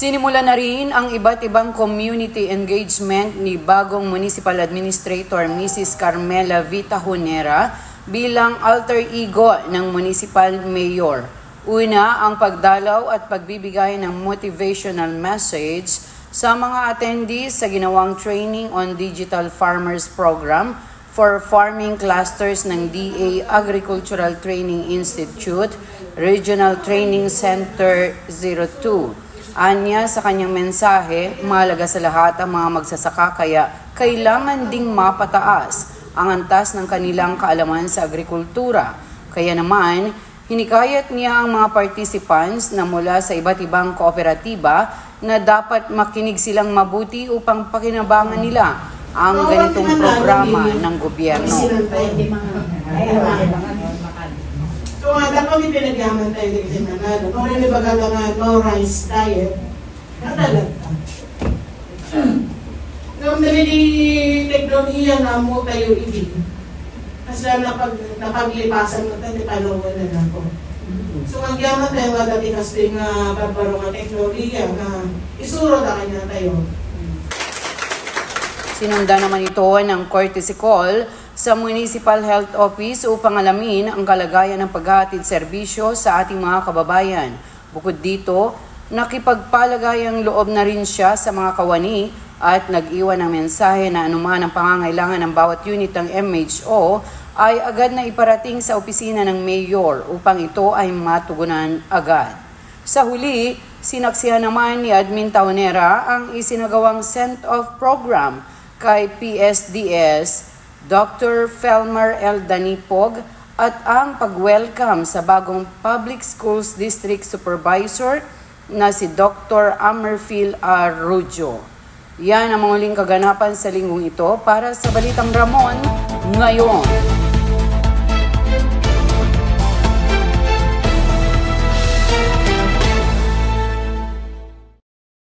Sinimula na rin ang iba't ibang community engagement ni bagong Municipal Administrator Mrs. Carmela Vitahonera bilang alter ego ng Municipal Mayor. Una, ang pagdalaw at pagbibigay ng motivational message sa mga attendees sa ginawang Training on Digital Farmers Program for Farming Clusters ng DA Agricultural Training Institute, Regional Training Center 02. Anya sa kanyang mensahe, mahalaga sa lahat ang mga magsasaka kaya kailangan ding mapataas ang antas ng kanilang kaalaman sa agrikultura. Kaya naman, hinikayat niya ang mga participants na mula sa iba't ibang kooperatiba na dapat makinig silang mabuti upang pakinabangan nila ang ganitong programa ng gobyerno. So nga kami pinagyaman tayo din sa Manalo. Kung rin ibaga nga no rice diet, nadalag ka. Kung dali teknolohiya nga mo tayo ibig. Kasi napaglipasan mo tayo, palawan na lang ko. So ang yaman tayo nga dati kasi nga barbaro nga teknolohiya nga isuro na kanya tayo. Sinunda naman ito ng courtesy call sa Municipal Health Office upang alamin ang kalagayan ng paghahatid serbisyo sa ating mga kababayan. Bukod dito, nakipagpalagayang loob na rin siya sa mga kawani at nag-iwan ng mensahe na anuman ang pangangailangan ng bawat unit ng MHO ay agad na iparating sa opisina ng Mayor upang ito ay matugunan agad. Sa huli, sinaksihan naman ni Admin Tahonera ang isinagawang send-off program kay PSD Dr. Felmer L. Danipog at ang pag-welcome sa bagong Public Schools District Supervisor na si Dr. Amerfil Arroyo. Yan ang mga huling kaganapan sa linggong ito para sa Balitang Ramon ngayon.